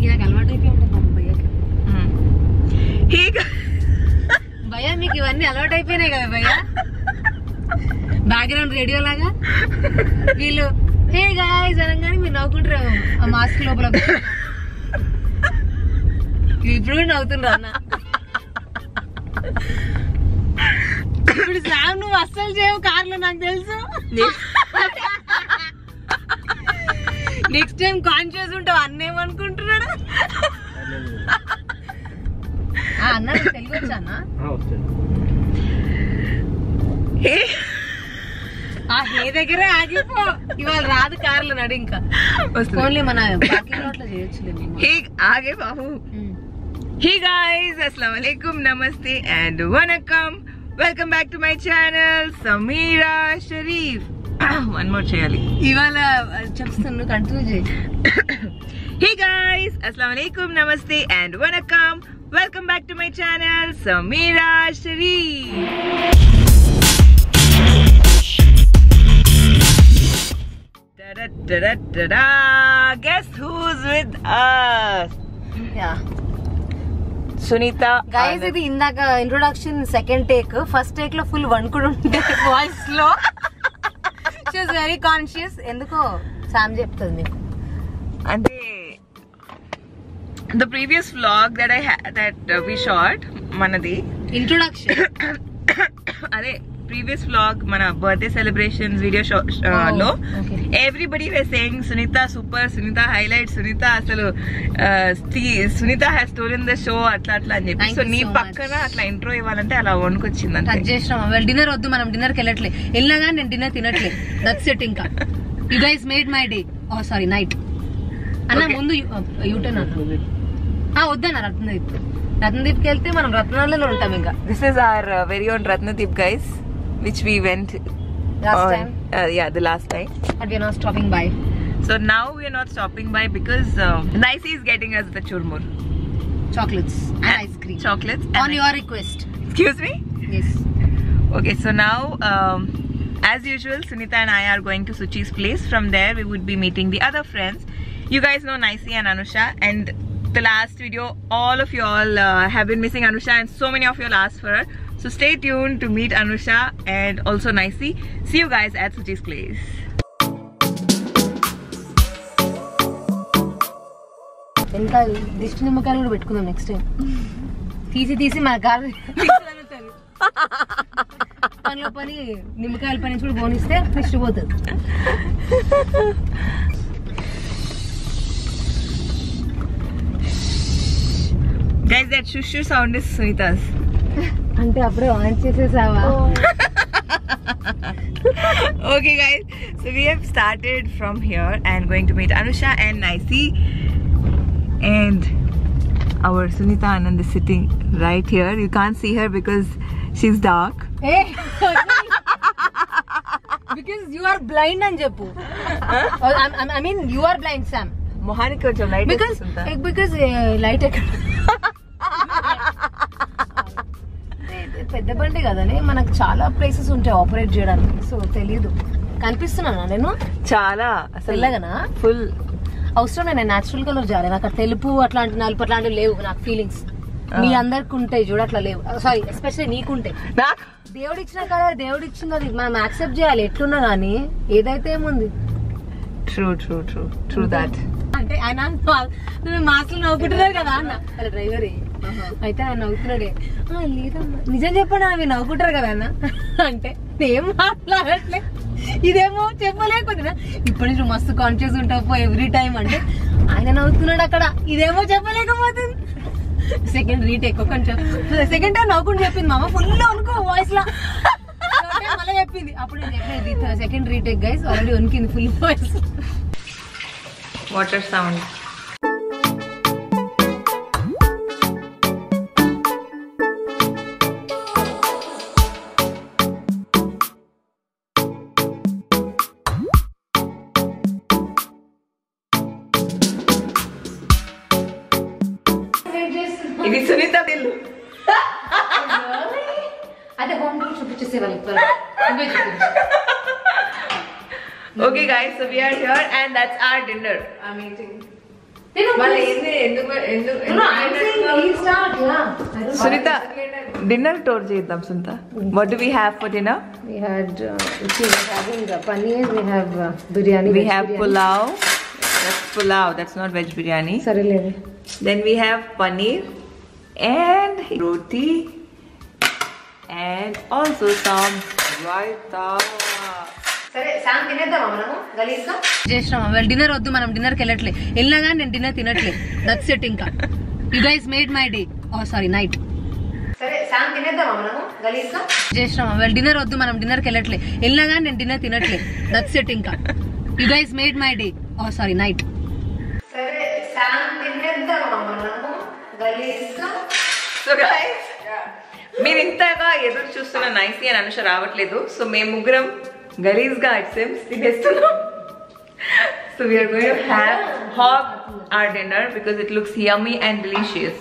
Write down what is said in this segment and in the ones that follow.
నాకు అలవాటు అయిపోయి ఉంటుంది భయ్యకి. భయ్యా మీకు ఇవన్నీ అలవాటు అయిపోయినాయి కదా భయ్యా, బ్యాక్గ్రౌండ్ రేడియో లాగా. వీళ్ళు హే గాయ్స్ అనగానే మీరు నవ్వుకుంటారు ఆ మాస్క్ లోపల. ఇప్పుడు కూడా నవ్వుతుండ్రు అన్న. ఇప్పుడు సామ్ నువ్వు అస్సలు చేయవు కార్లో నాకు తెలుసు. నెక్స్ట్ టైం కాన్షియస్ ఉంటావు. అన్నేమనుకుంటున్నాడు అన్న? తెలుగు వచ్చా అన్న? ఆ హే దగ్గరే ఆగిపో, ఇవాళ రాదు కార్లో నడు. ఇంకా ఓన్లీ మన పార్కింగ్ లాట్లో చేయొచ్చు. ఆగే బాబు. Hey guys, assalamu alaikum, namaste and vanakkam. Welcome back to my channel, Sameera Sharif. One more cheyali. Ivala cheptanu continue cheyi. Hey guys, assalamu alaikum, namaste and vanakkam. Welcome back to my channel, Sameera Sharif. Da da da da da. Guess who's with us? Yeah. Sunitha guys, ఇది ఇందాక introduction second take. First take లో full వణుకుడు ఉంటే voice లో she's very conscious. ఎందుకో Sam చెప్తుంది మీకు. అంటే the previous vlog that we shot మనది ఇంట్రొడక్షన్ అదే ప్రీవియస్ వ్లాగ్ మన బర్త్డే సెలబ్రేషన్స్ వీడియో లో everybody were saying Sunitha super, Sunitha highlight, Sunitha అసలు Sunitha has stolen the show అట్లా అట్లా అని చెప్పి. సో నీ పక్కన అట్లా ఇంట్రో ఇవ్వాలంటే అలా వణుకొచ్చింది అంటే. డిన్నర్ వద్దు, మనం డిన్నర్ కి వెళ్ళట్లే. వెళ్ళినా నేను డిన్నర్ తినట్లే. That's it. ఇంకా you guys made my day. Oh sorry, night అన్న. ముందు యూటర్న్ అన్న వద్దన్న. రత్నదీప్కి వెళ్తే మనం రత్నాలలో ఉంటాం. ఇంకా this is our very own Ratnadeep guys, which we went last time. Yeah, the last time. But we are not stopping by. So now we are not stopping by because Nicey is getting us the churmur. Chocolates and ice cream. Chocolates. On your request. Excuse me? Yes. Okay, so now as usual, Sunita and I are going to Suchi's place. From there we would be meeting the other friends. You guys know Nicey and Anusha, and the last video all of you all have been missing Anusha, and so many of you all asked for her. So stay tuned to meet Anusha and also Nicey. See you guys at Suchi's place. ఎంత దిష్టి నిమ్మకాయలు కూడా పెట్టుకుందాం next time. తీసి మన car పనిలో పని నిమ్మకాయల పని కూడా పోనిస్తే దిష్టి పోతుంది. Guys, that shushu sound is Sunita's. అంటే అప్పుడే on చేసేసావా? Okay guys, so we have started from here and going to meet Anusha and Nicey, and our Sunita Anand is sitting right here. You can't see her because she's dark. Hey, because you are blind అని చెప్పు. I mean you are blind, Sam. మొహానికి కొంచెం light because light ఎక్కడ పెద్ద బండి కదని మనకు చాలా ప్లేసెస్ ఉంటాయి ఆపరేట్ చేయడానికి. సో తెలీదు. కనిపిస్తున్నానా నేను? చాలా తెల్లగనా? ఫుల్ అవసరం. నేను న్యాచురల్ కలర్ చేయాలి. నాకు తెలుపు అట్లాంటి నలుపు అట్లాంటివి లేవు. నాకు ఫీలింగ్స్ మీ అందరికి ఉంటాయి చూడ, అట్లా లేవు. సారీ, ఎస్పెషల్లీ నీకుంటాయి. దేవుడు ఇచ్చిన కలర్ దేవుడు ఇచ్చింది, అది మనం యాక్సెప్ట్ చేయాలి ఎట్లున్నా గానీ. ఏదైతే ఏముంది. True that. అంటే ఆయన మాస్లు నవ్వుకుంటున్నారు కదా అన్న, అలా డ్రైవర్ అయితే ఆయన నవ్వుతున్నాడే. లేదమ్మా నిజం చెప్పండి, అవి నవ్వుకుంటారు కదా అన్న అంటే ఏం మాట్లాడట్లే. ఇదేమో చెప్పలేకపోతున్నా. ఇప్పటి నుంచి మస్తు కాన్షియస్ ఉంటావు ఎవ్రీ టైం అంటే ఆయన నవ్వుతున్నాడు అక్కడ. ఇదేమో చెప్పలేకపోతుంది. సెకండ్ రీటేక్ కొంచెం సెకండ్ టైం నవ్వుకుంటూ చెప్పింది మామ ఫుల్ అనుకో వాయిస్ లా. మళ్ళీ చెప్పింది అప్పుడు సెకండ్ రీటేక్ గైస్ ఆల్రెడీ వణికింది ఫుల్ వాయిస్. Water sound. ఇది సునీత బిల్లు. అదే హోమ్ టూర్ చూపించేసే వాళ్ళకి. Okay guys, so we are here and that's our dinner. I'm eating. Sunitha dinner tour చేద్దాం. Sunitha, what do we have for dinner? We had we're having paneer, we have biryani. We have pulao. That's pulao, that's not veg biryani. Sareleve. Then we have paneer and roti and also some raita. సరే సాయం తినేద్దామా మనము గలీజ్గా చేసినామా? వాళ్ళు dinner వద్దు, మనం డిన్నర్కి వెళ్ళట్లే. వెళ్ళినా కానీ నేను డిన్నర్ తినట్లే. That's it. ఇంకా you guys made my day. Oh sorry, night. సరే సాయం తినేద్దామా మనము గలీజ్గా చేసినామా? వాళ్ళు డిన్నర్ వద్దు, మనం డిన్నర్కి వెళ్ళట్లే. వెళ్ళినా కానీ నేను డిన్నర్ తినట్లే. That's it. ఇంకా you guys made my day. Oh sorry, night. సరే సాయం తినేద్దామా మనము గలీజ్గా. సో గైస్, మీరు ఇంతగా ఎదురు చూస్తున్న నైసీ అని అనుష రావట్లేదు. సో మేము ముగ్గురం గలీజ్గా items తినేస్తున్నాం. So we are going to have our dinner because it looks yummy and delicious.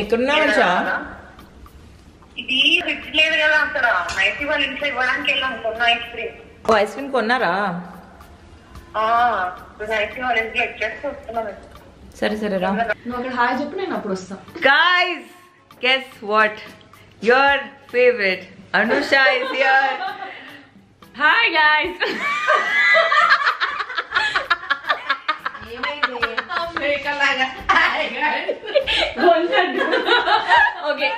ఎక్కడున్నా అనుషా? ఇది ఫిక్స్ లేదు కదా అక్కడ. నైట్ వాళ్ళ ఇంట్లో ఇవ్వడానికి వెళ్ళాం. కొన్న ఐస్ క్రీమ్. ఓ, ఐస్ క్రీమ్ కొన్నారా? నైట్ వాళ్ళ ఇంట్లో వచ్చేసి వస్తున్నాను. సరే సరే రా. నువ్వు అక్కడ హాయ్ చెప్పు, నేను అప్పుడు వస్తా. Guys, guess what? Your favorite Anusha is here. Hi guys. Okay.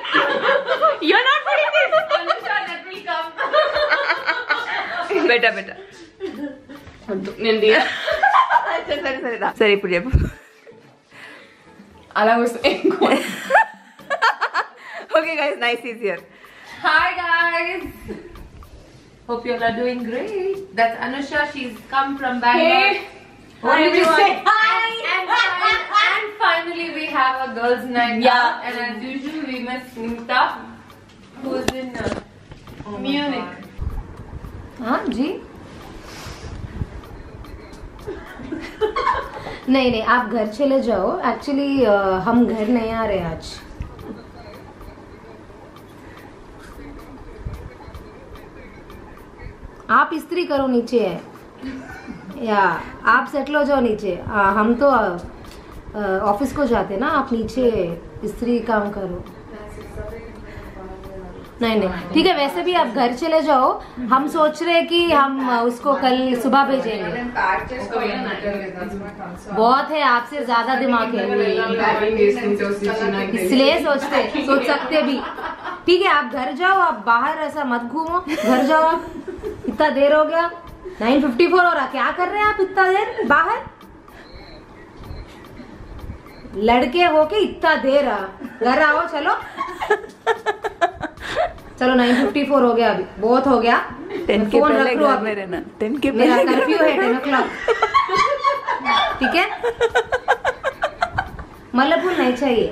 You're not putting this. Anusha, that will come. Better. సరే సరే ఇప్పుడు చెప్పు. అలా వస్తే Okay guys, nice is here. Hi guys! Hope you all are doing great. That's Anusha. She's come from Bangalore. Hey. What did you say? Hi. And finally we have a girls' night. Yeah. And as usual we miss Nimta, who's in Munich. हाँ जी. नहीं आप घर चले जाओ. Actually हम घर नहीं आ रहे आज. आप इस्त्री करो नीचे है या आप सेटल हो जाओ नीचे. हम तो ऑफिस को जाते ना. आप नीचे इस्त्री काम करो. नहीं ठीक है. वैसे भी आप घर चले जाओ. हम सोच रहे हैं कि हम उसको कल सुबह भेजेंगे. बहुत है, आपसे ज्यादा दिमाग है इसलिए सोच सकते भी. ठीक है, आप घर जाओ. आप बाहर ऐसा मत घूमो. घर जाओ. आप इतना देर हो गया. 9:54 हो रहा. क्या कर रहे हैं आप इतना देर बाहर? लड़के होके इतना देर घर आओ. चलो 9:54 हो गया. अभी बहुत हो गया. 10 के पहले घर में रहना. 10 के मेरा पहले कर्फ्यू है 10 o'clock. ठीक है. मल्लपुर नहीं चाहिए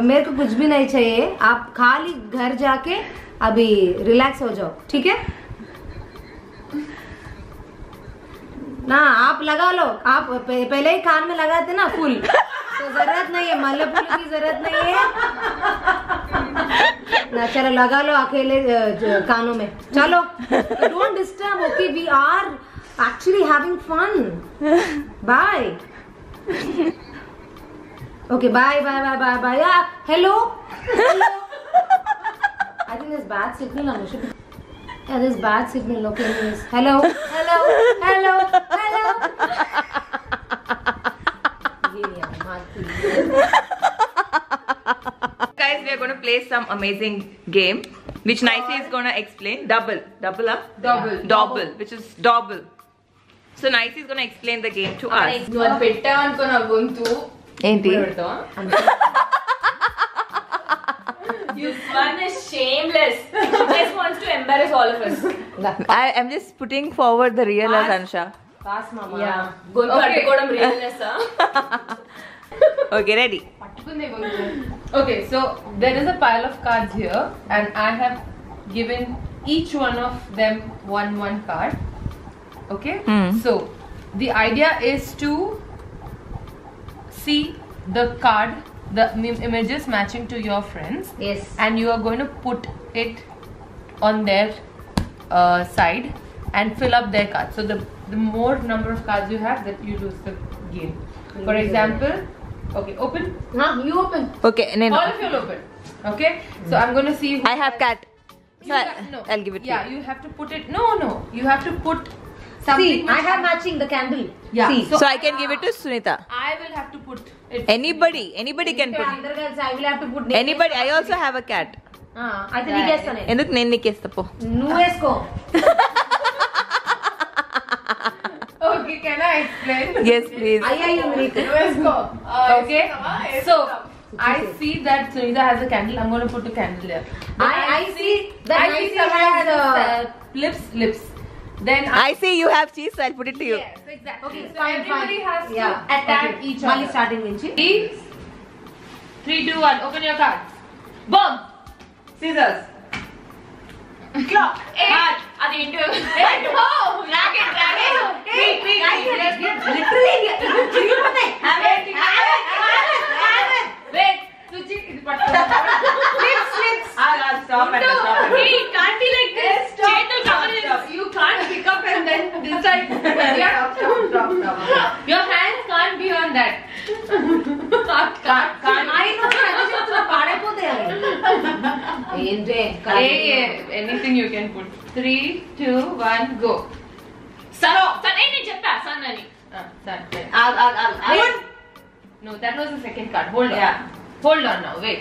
मेरे को. कुछ भी नहीं चाहिए. आप खाली घर जाके अभी रिलैक्स हो जाओ. ठीक है ना. आप लगा लो. आप पहले ही कान में लगाते ना फुल, तो जरूरत नहीं है. मल्लपुर की जरूरत नहीं है ना. चलो लगा लो अकेले कानों में. चलो don't disturb. Okay, we are actually having fun. Bye. Okay bye. Hello. I think there's bad signal, Anusha. Yeah, there's bad signal. Okay, anyways. Hello. guys, we are going to play some amazing game which Nicey is going to explain. Double which is double. So Nicey is going to explain the game to us. నువ్వు అది పెట్టావనుకో నా గొంతు ఏంటి? This one is shameless. She just wants to embarrass all of us. I am just putting forward the real as Anusha. Pass, mama. Yeah. గొంతు అడ్డుకోవడం realness. Okay, ready? Okay, so there is a pile of cards here and I have given each one of them one card. Okay? So the idea is to see the card the images matching to your friends. Yes. And you are going to put it on their side and fill up their cards. So the more number of cards you have, that you lose the game. For example, okay, open. No, you open. Okay, Nenu. All of you will open. Okay. So I'm going to see. I have cat. So No. I'll give it to Yeah, you. you have to put it. No. You have to put something. See, I which- have matching the candle. Yeah. See. So I can give it to Sunita. I will have to put it. Anybody can put it. అందరు కలిసి I will have to put. Anybody. I also have a cat. అయితే నీకేస్తాను నేను. ఎందుకు నేను నీకేస్తా పో. నువ్వు వేసుకో. Okay, can I explain? Yes, please. అయ్యో నీకు. Let's go. Okay. So I see that Sunita has a candle. I'm going to put a candle there. I see that I see Nancy someone has, has lips. Then I see you have cheese, so I'll put it to you. Yes, exactly. Okay, So fine, everybody fine. has to Yeah, attack okay. each మళ్ళీ other. Starting నుంచి. 3, 2, 1. Open your cards. Boom. Scissors. Clock. Heart. అది ఏంటి? Dragon. Literally చిరిగిపోతాయి. Wait. Suchi, ఇది పట్టుకో. Lips. Stop it. Hey, it can't be like this. Chetal cover is. You can't pick up and then this side. Stop. Your hands can't be on that. Can't. పాడైపోతాయి అవి. ఏంటే Anything you can put. 3, 2, 1, go. Sun. నేను చెప్పా sun అని. Sun. No, that was the second card. Hold on. Yeah. Hold on now. Wait.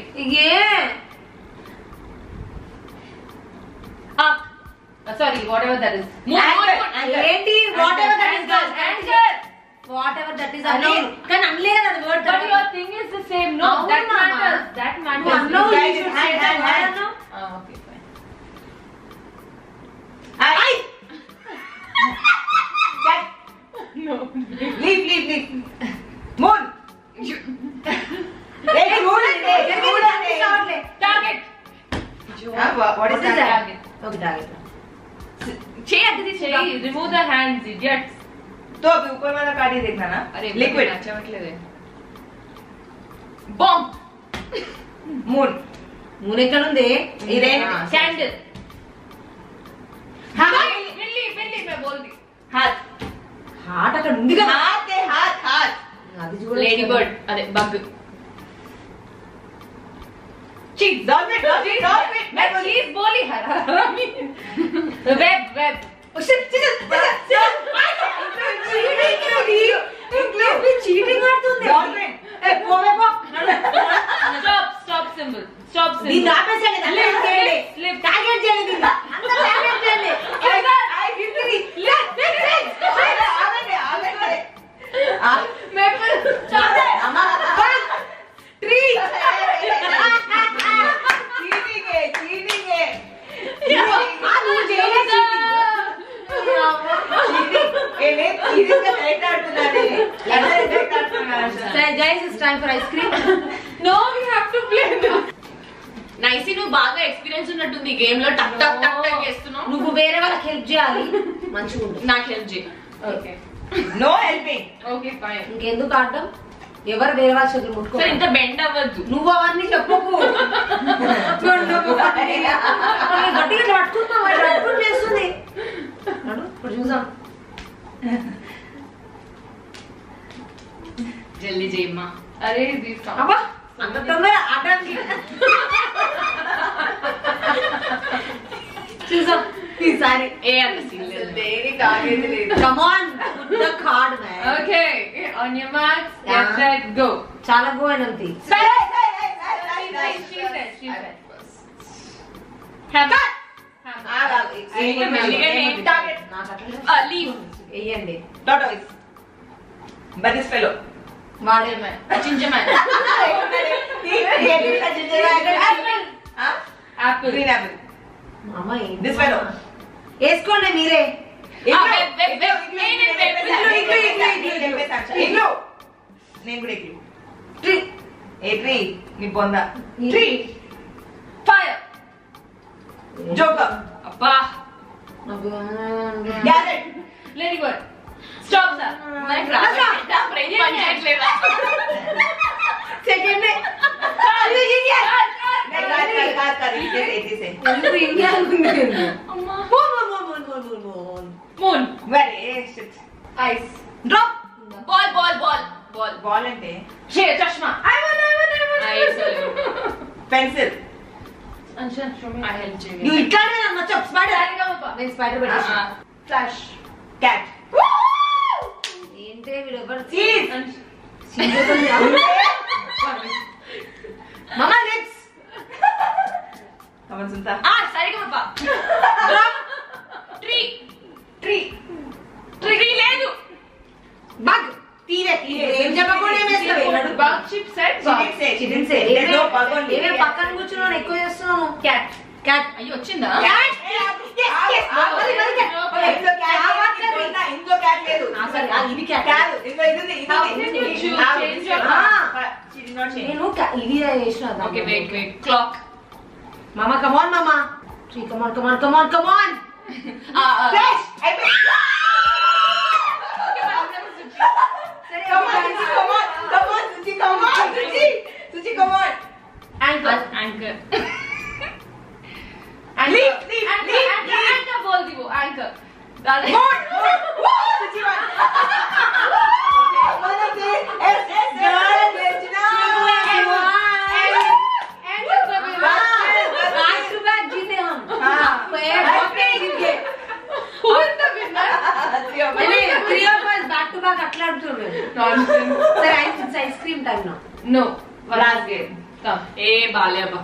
Up. Sorry, whatever that is. ఏంటి whatever that is Anchor. whatever that is అన్నావు కానీ అనలేదు అది word But your thing is the same. No, అవును that మామ. matters. That matters. అన్నావు Guys, you should hand, say that. hand, hand. అన్నావు? Okay, fine. No. Leave. Moon. Target. What is that? Target. Okay, target. Say, remove the hands, idiots. तो अभी ऊपर वाला card ही देखना ना. Liquid. Bomb. Moon. మూన్ ఎక్కడ ఉంది Candle. बिल्ली मैं बोल दी. हाथ. హార్ట్ అక్కడ ఉంది కదా हाथ. అది చూడ Lady bird. अरे bug. Cheese. Dolphin. मैं cheese बोली हरामी. Web. చీటింగ్ ఆడుతుంది Dolphin. Stop symbol. Stop symbol. దీన్ని ఆపేసాడు కదా Slip. టార్గెట్ చేయండి దీన్ని అంతా టార్గెట్ చేయండి मैं पर guys, it's time for ice cream. No, we have to play this. నైసి నువ్వు బాగా ఎక్స్పీరియన్స్ ఉన్నట్టుంది గేమ్ లో టక్ చేస్తున్నావు. నువ్వు వేరే వాళ్ళకి హెల్ప్ చేయాలి మంచిగా ఉంటుంది నాకు హెల్ప్ చేయి. Okay. No helping. Okay, fine. ఇంకెందుకు ఆడడం ఎవరు వేరే వాళ్ళ చేతులు ముట్టుకో సరే ఇంత బెండ్ అవ్వద్దు. నువ్వు అవన్నీ చెప్పకు గట్టిగా పట్టుకుంటున్నావు పట్టుకుని చేస్తుంది ఇప్పుడు చూసాం జల్దీ చేయమ్మా. अरे these come. అబ్బా అంత తొందర ఆడడానికి చూసాం ఈసారి ఏ అంత సీన్ లేదు. దేనికి ఆగేది లేదు. Come on put the card man Okay, on your marks, get set, go. చాలా గోయనంతి She said. Hammer. Target. నాకు అట్లా లీవ్. వెయ్యండి Tortoise. But this fellow. వాడే చించమన్. Apple. Green apple. మామ This fellow. వేసుకోండి మీరే ఇగ్లు. నేను కూడా ఇగ్లు. ఏ ట్రీ నీ బొంద. ట్రీ. Fire. జోకర్. అబ్బా. గ్యాజెట్. Ladybird. Stop, sir. మనకి రాదు. బ్రెయిన్ పని చేయట్లేదా? సెకండ్ कर इसी से ఎందుకు ఇండియా అనుకుంటుంది Moon. Very shit Ice. Drop. Ball. Ball అంటే Chashma. I won. Ice. Pencil Ansha, show me. I helped you. నువ్వు ఇట్లానే అన్న చెప్పు స్పైడర్ నేను స్పైడర్ పెట్టేసి Flash. క్యాట్ ఏంటే వీడు ఎవరు చీజ్ మమ్మా నెక్స్ట్ కమన్ సుంతా Sarigama. Drop. Tree లేదు. బగ్ తీరే ఏం చెప్పకుండా ఏమేస్తావు Bug chip set. చిడిన్ సే there's no bug only ఏమే పక్కన కూర్చున్నాను ఎక్కువ చేస్తున్నాను Cat. క్యాట్ అయ్యో వచ్చిందా? క్యాట్ ఇందులో క్యాట్ లేదు ఇది క్యాట్ కాదు ఇందులో ఇది How can you change your నేను ఇది చేసిన Okay, wait. Clock. మామా కమాన్ మామా కమాన్ flash Suchi, come on. Anchor. Leap. Anchor बोल दी वो. Anchor. Suchi one. One of the back to back जीते हम Who is the winner? three of us back to back అట్లా ఆడుతున్నాం Nonsense. సరే ఐస్ క్రీమ్ టైం నా No. Last game. Come. బాలే అబ్బా.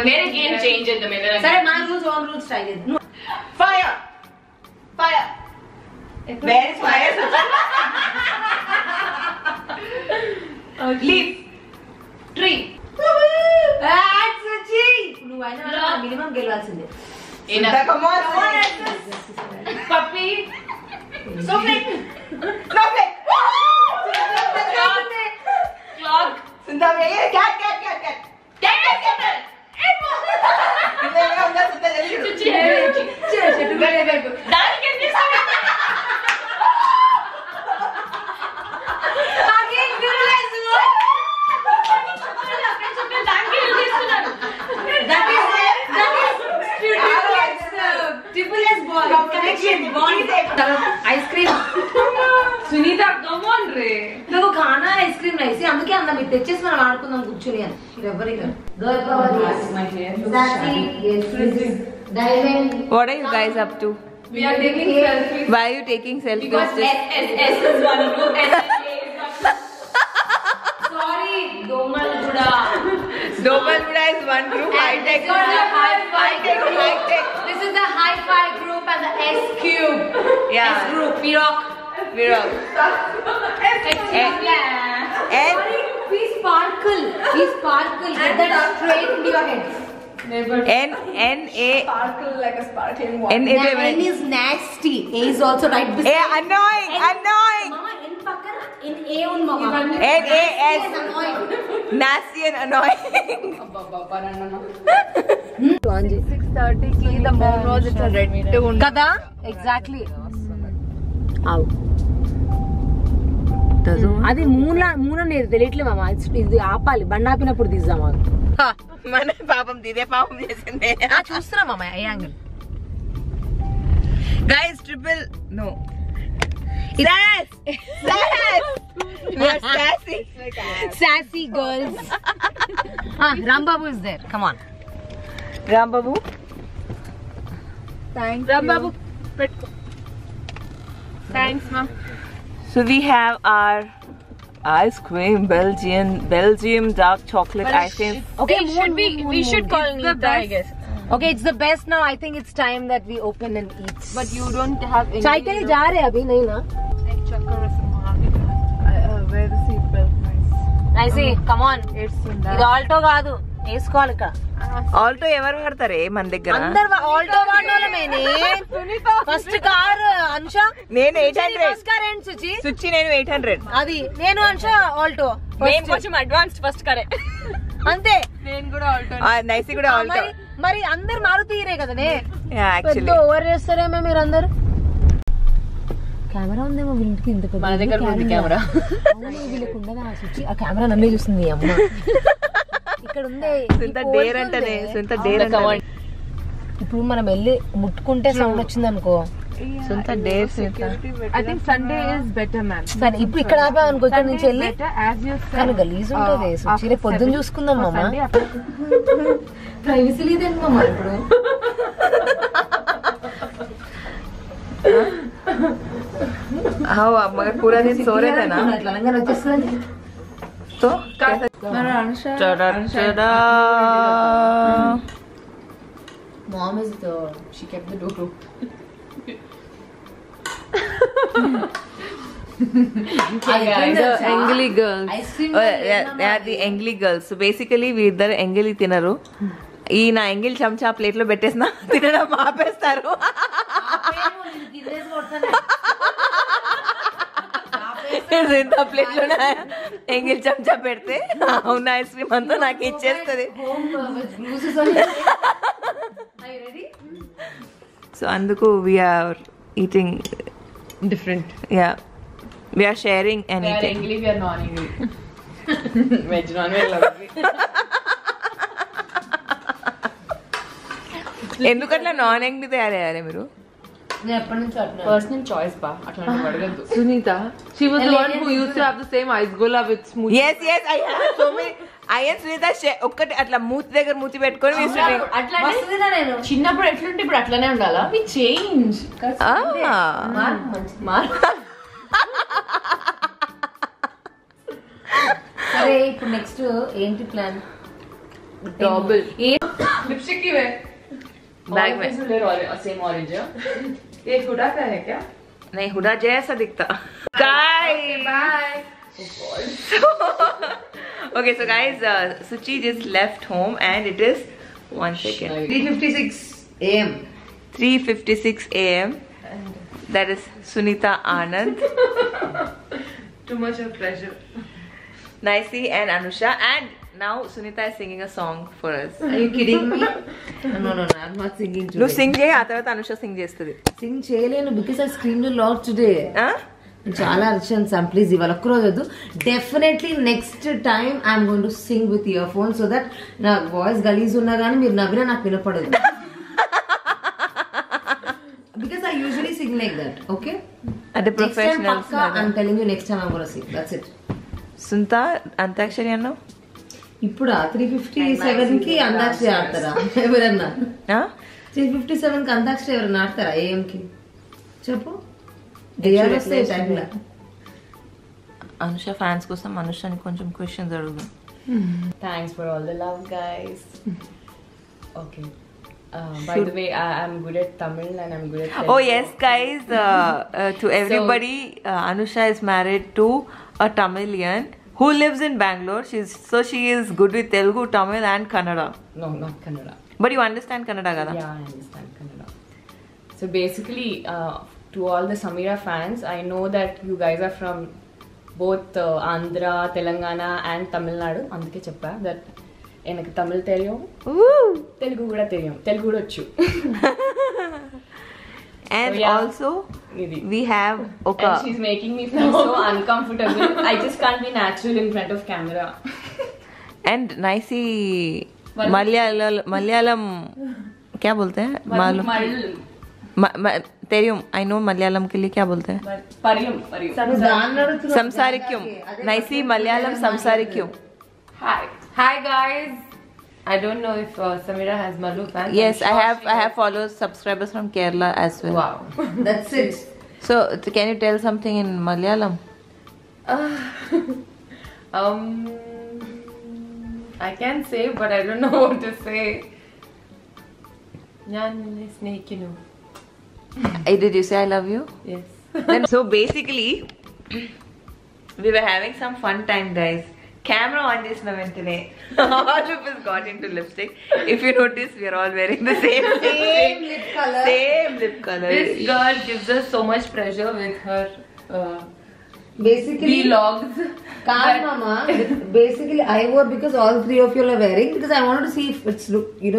వేరే గేమ్ చేంజ్ చేద్దాం ఏదైనా. సరే మా రూల్స్ ఓన్ రూల్స్ ట్రై చేద్దాం Fire. Where is fire? Leaf. Tree. నువ్వైనా minimum గెలవాల్సిందే Suntha, come on. Puppy. Snowflake. Clock. Suntha, cat. దానికి ఏం చేస్తావు? దానికి ఏం చేస్తున్నాను? Ice cream Sunitha come on రే. నువ్వు ఖానా ఐస్ క్రీమ్ రైసి అందుకే అన్న మీరు తెచ్చేసి మనం ఆడుకుందాం కూర్చుని అని ఎవరి What are you guys up to? We are taking selfies. Why are you taking selfies? Because S is one group, S is sorry దోమల్ కూడా Domalbuda is one group. High-tech. This is the hi-fi group and the S cube. Yeah. S group. Pirok. And We sparkle. Get that straight into your head. N-A. sparkle like a sparkling water. N is nasty. A is also right beside. Annoying. Mama, N pakkana. In A on mama. N-A-S. Annoying. Nasty and annoying. 6:30 ki the moon was it's a red tone. Kada? Exactly. అది మూన నేను తెలియట్లే మామ ఇది ఆపాలి బండి ఆపినప్పుడు తీద్దాం మన పాపం ఇదే పాపం చేసిందే చూస్తున్నా మామ ఏ angle guys triple no sass we are sassy girls Ram Babu is there come on Ram Babu Ram Babu thanks ma'am. So we have our ice cream, Belgium dark chocolate ice cream. okay We should call Neeta, I guess. okay it's the best now I think it's time that we open and eat But you don't have any. चाय के लिए जा रहे हैं अभी नहीं ना Wear the seatbelt, nice. ऐसे come on It's ఇది ఆల్టో కాదు వేసుకోవాలి ఇక్కడ ఆల్టో ఎవరు వాడతారే మన దగ్గర అందరు ఆల్టో వాడోళ్ళమేనే ఫస్ట్ కార్ అంశ నేను 800 ఫస్ట్ కార్ ఏంటి సుచి సుచి నేను 800 అది నేను అంశ ఆల్టో మేము కొంచెం అడ్వాన్స్డ్ ఫస్ట్ కరే అంతే నేను కూడా ఆల్టో నైసి కూడా ఆల్టో మరి అందరు మారుతీరే కదనే యాక్చువల్లీ పెద్ద ఓవర్ చేస్తారేమో మీరు అందరు కెమెరా ఉందేమో వీళ్ళకి ఇంత పెద్ద మన దగ్గర ఉంది కెమెరా. అవును, వీళ్ళకి ఉండదా ఆ స్విచ్? ఆ కెమెరా నన్నే చూస్తుంది ఈ అమ్మ. ఇక్కడ ఉంది ఇప్పుడు మనం వెళ్ళి ముట్టుకుంటే సౌండ్ వచ్చింది అనుకో. I think Sunday is better, man. సరే ఇప్పుడు ఇక్కడ ఆపా అనుకో, ఇక్కడ నుంచి వెళ్ళి కానీ గలీజ్ ఉంటుంది స్విచ్. రేపు పొద్దున్న చూసుకుందాం మామ. ప్రైవసీ లేదండి మామ ఇప్పుడు. मगर पूरा दिन सो रहे थे ना తెలంగాణ వచ్చేస్తుంది. तो Mom is she kept the door open. the Engli girls. They are the Engli girls. So basically వీరిద్దరు ఎంగిలి తినరు. ఈ నా ఎంగిల్ చెంచా ప్లేట్ లో పెట్టేసిన తినడం ఆపేస్తారు. ఇంత ప్లేట్ లో ఎంగిల్ చెంచా పెడితే అవును ఐస్ క్రీమ్ అంతా నాకు ఇచ్చేస్తుంది. సో అందుకు we are eating Different. Yeah, we are sharing and We are eating. English, we are non-English. Veg, non-veg, lovely. ఎందుకట్లా నాన్ ఎంగ్లీ తయారయ్యారే మీరు? నేను ఎప్పటి నుంచి అంటున్నా. Personal choice, ba. అట్లాంటి అడగద్దు. Sunita, she was the one who used to have the same ice gola with smoothie. Yes, I have so many. I and Sunita ఒక్కటి అట్లా మూతి దగ్గర మూతి పెట్టుకొని వస్తుందినా నేను చిన్నప్పుడు ఎట్లుంటే ఇప్పుడు అట్లనే ఉండాలా? We change. సరే ఇప్పుడు నెక్స్ట్ ఏంటి ప్లాన్? Double. Lipstick की वे. Bag में. Same orange. ये हुडा का है क्या? नहीं हुडा जैसा दिखता. Guys, bye. Okay, so guys, Suchi just left home and it is 3:56 AM. 3:56 AM. That is Sunita Anand, Too much of pressure. Naisi and Anusha, and now Sunita is singing a song for us. Are you kidding me? No, I'm not singing today. నువ్వు సింగ్ చేయి, ఆ తర్వాత అనుష సింగ్ చేస్తుంది. సింగ్ చేయలేను because I screamed a lot today. చాలా అరిచాను sir, please ఇవాళ ఒక్కరోజు వద్దు. Definitely next time I'm going to sing with earphone so that నా వాయిస్ గలీజ్ ఉన్నా కానీ మీరు నవ్వినా నాకు వినపడదు. Because I usually sing like that. Okay, అంటే professionals. I'm telling you next time I'm gonna sing. That's it. సుంత అంతాక్షరి అన్నావు ఇప్పుడు 3:57 కి అంతాక్షరి ఆడతారా ఎవరన్నా? 3:57 కి అంతాక్షరి ఎవరన్నా ఆడతారా AM కి? చెప్పు. అనుష ఫ్యాన్స్ కోసం అనుషని కొంచెం క్వశ్చన్స్ అడుగు. Thanks for all the love, guys. Okay. By the way, I'm good at Tamil and I'm good at Telugu. Oh yes, guys. To everybody, Anusha is married to a Tamilian who lives in Bangalore. She is good with Telugu, Tamil, and Kannada. No, not Kannada. But you understand Kannada, kada? Yeah, I understand Kannada. So basically, to all the Samira fans, I know that you guys are from both Andhra, Telangana, and Tamil Nadu. Anduke cheppa that enaku Tamil theriyum, Telugu kuda theriyum, Telugu kuda vachu. And so, yeah, also we have Oka. And she's making me feel so uncomfortable. I just can't be natural in front of camera. And Naisi Malayalam क्या बोलते हैं? मालूम तेरियम. I know Malayalam के लिए क्या बोलते हैं? परियम. संसारिक्युम. Naisi Malayalam संसारिक्युम. Hi guys. I don't know if Samira has Malu fans. Yes, I have followers, subscribers from Kerala as well. Wow. That's it. So can you tell something in Malayalam? I can say, but I don't know what to say. Did you say I love you? Yes. So basically, we were having some fun time, guys. Camera on this today. All of us got into lipstick. If you notice, we are all wearing the same lip color. Same lip color. This girl gives us so much pressure with her Basically, vlogs. Can't mama. Basically, I wore because all three of you are wearing because I wanted to see if it's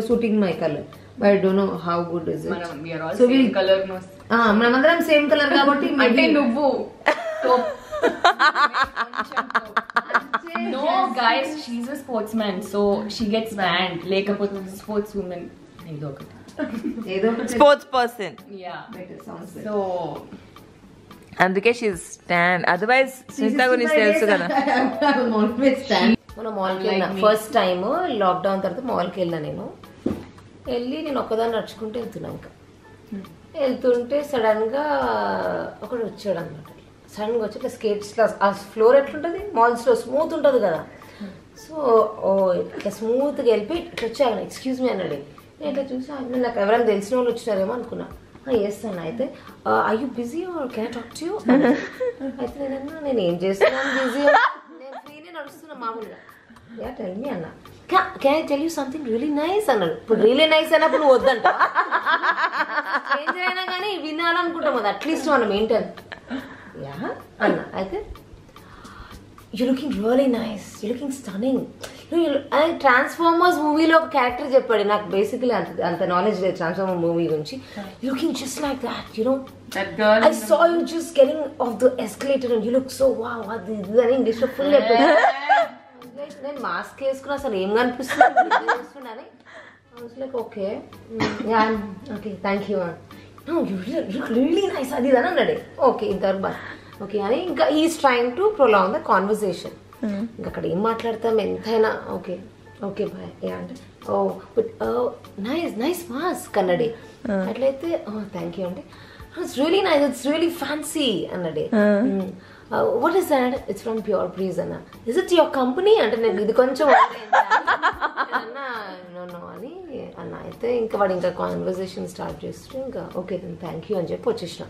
suiting my color. But I don't know how good is it. We are all So same we- color. No. మనమందరం same colour కాబట్టి అంటే నువ్వు No guys, she's a sportsman, so she gets banned. లేకపోతే sports woman ఏదో ఒకటి. ఏదో ఒకటి sports person. Yeah. better sounds better. So అందుకే షీస్ స్టాండ్. అదర్వైజ్ సునీత గురించి తెలుసు కదా. మనం మాల్కి వెళ్ళిన ఫస్ట్ టైం లాక్డౌన్ తర్వాత మాల్కి వెళ్ళినా నేను ఒక్కదాన్ని నడుచుకుంటూ వెళ్తున్నా. ఇంకా వెళ్తుంటే సడన్ గా ఒకడు వచ్చాడు అనమాట. సడన్ గా వచ్చి ఇట్లా స్కేట్స్ ఆ ఫ్లోర్ ఎట్లుంటది మాల్స్ లో స్మూత్ ఉంటది కదా. సో ఇట్లా స్మూత్ గా వెళ్ళి ఇట్లా వచ్చాను. ఎక్స్క్యూజ్ మీ అన్నాడు. నేను ఇట్లా చూసి నాకు ఎవరైనా తెలిసిన వాళ్ళు వచ్చినారేమో అనుకున్నా. చేస్తాను. అయితే I you busy are can I talk to you? అయితే నేను ఏం చేస్తున్నాను బిజీ, నేను ఫ్రీనే నడుస్తున్నా మామూలుగా. యా టెల్ మీ అన్న. Can I tell you something really nice అన్నాడు. ఇప్పుడు రియలీ నైస్ అన్నప్పుడు నువ్వు వద్దంట. చేంజ్ అయినా కానీ వినాలనుకుంటాం కదా అట్లీస్ట్ మనం ఏంటని. యా అన్న. అయితే you looking really nice, you looking stunning. Transformers మూవీలో ఒక క్యారెక్టర్ చెప్పాడు. నాకు బేసిక్లీ అంత నాలెడ్జ్ లేదు ట్రాన్స్ఫార్మర్ మూవీ గురించి. Looking just like that, you know. That girl. I saw you just getting off the escalator and you look so wow. అది అని ఇంగ్లీష్లో ఫుల్ చెప్పాడు. నేను మాస్క్ వేసుకున్నా అసలు ఏం కనిపిస్తుంది. Like okay okay thank you. Really nice అది అని అన్నాడు. ఓకే ఇంతవరకు బాగా ఓకే అని ఇంకా is trying to prolong the conversation. ఇంకా అక్కడ ఏం మాట్లాడతాం ఎంతైనా ఓకే ఓకే బాయ్ అంటే ఓ నైస్ నైస్ మాస్క్ అన్నాడు. అట్లయితే థ్యాంక్ యూ అంటే it's really nice, it's really fancy అన్నాడు. What is that? It's from pure breeze అన్న. ఇస్ ఇట్ యువర్ కంపెనీ అంటే నేను ఇది కొంచెం అన్నా నో అని అన్న. అయితే ఇంకా వాడు ఇంకా కాన్వర్సేషన్ స్టార్ట్ చేస్తుంటే ఇంకా ఓకే థ్యాంక్ యూ అని చెప్పి వచ్చేసిన.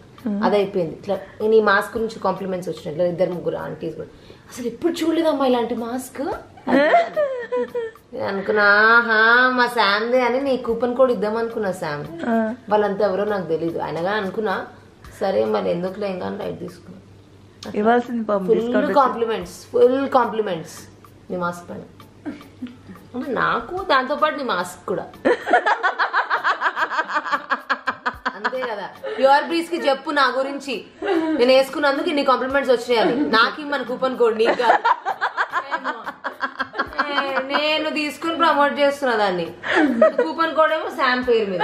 అది అయిపోయింది. ఇట్లా నేను ఈ మాస్క్ గురించి కాంప్లిమెంట్స్ వచ్చినాయి. ఇట్లా 2-3 ఆంటీస్ కూడా అసలు ఎప్పుడు చూడలేదమ్మా ఇలాంటి మాస్క్. నేను అనుకున్నా మా శామ్దే అని నీ కూపన్ కోడ్ ఇద్దాం అనుకున్నా. శామ్ వాళ్ళంతా ఎవరో నాకు తెలీదు. అయినగా అనుకున్నా సరే మరి ఎందుకులే ఇంకా రైట్ తీసుకున్నా. ఫుల్ కాంప్లిమెంట్స్ నీ మాస్క్ పైన. నాకు దాంతో పాటు నీ మాస్క్ కూడా అంతే కదా. ప్యూర్ బ్రీజ్ కి చెప్పు నా గురించి నేను వేసుకున్నందుకు ఇన్ని కాంప్లిమెంట్స్ వచ్చినాయని. నాకు ఇమ్మని కూపన్ కోడ్ నీకు నేను తీసుకుని ప్రమోట్ చేస్తున్నా దాన్ని. కూపన్ కోడ్ ఏమో శామ్ పేరు మీద.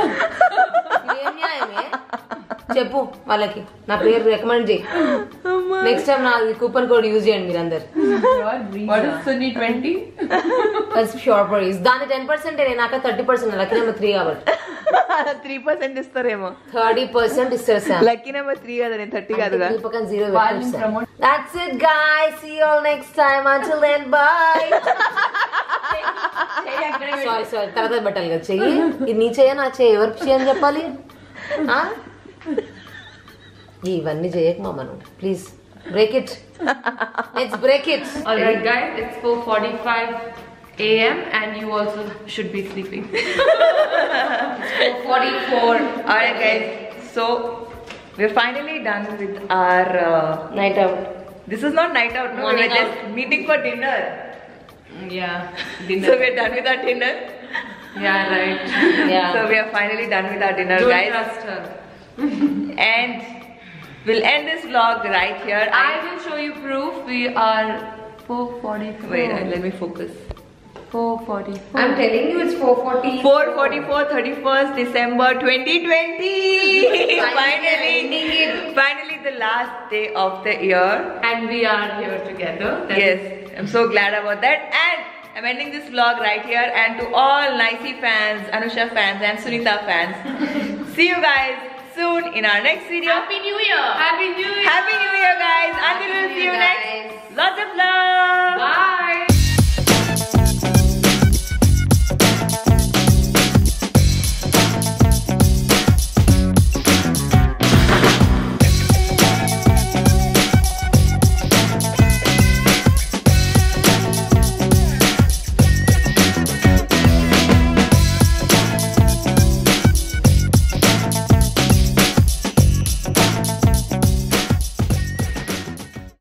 ఏం న్యాయమే చెప్పు వాళ్ళకి. నా పేరు రికమెండ్ చేయి. నెక్స్ట్ టైం నా కూపన్ కోడ్ యూజ్ చేయండి మీరు అందరు. What is Sunny 20? Pure breeze దాని 10% నాకు 30%. లక్కీ నెంబర్ 3 కాబట్టి 3% ఇస్తారేమో. 30% ఇస్తారు సార్. లక్కీ నెంబర్ 3 కదా, నేను 30 కాదుగా. That's it guys, see you all next time. Until then bye. Sorry తర్వాత పెట్టాలి కదా చెయ్యి. ఇది నీ చెయ్య నా చెయ్యి ఎవరికి చేయని చెప్పాలి. ఇవన్నీ చేయకమా మనం please. Break it. Let's break it. Alright guys, it's 4:45 a.m. and you also should be sleeping. 4:44. Alright guys, so we're finally done with our Night out. this is not night out, no, Morning we're just meeting for dinner. Yeah, So dinner. we're done with our dinner. Yeah, right. Yeah. So we are finally done with our dinner, Don't guys. trust her. And we'll end this vlog right here. I will show you proof. We are 4:44. Wait, let me focus. 4:44. I'm telling you it's 4:40. 4:44, 31st December 2020. Ending it. Finally the last day of the year. And we are here together. That Yes, I'm so glad about that. And I'm ending this vlog right here. And to all Nicey fans, Anusha fans and Sunita fans, see you guys soon in our next video. Happy New Year! Happy New Year! Happy New Year guys. Until we'll see you New Year, next. guys. Lots of love. Bye!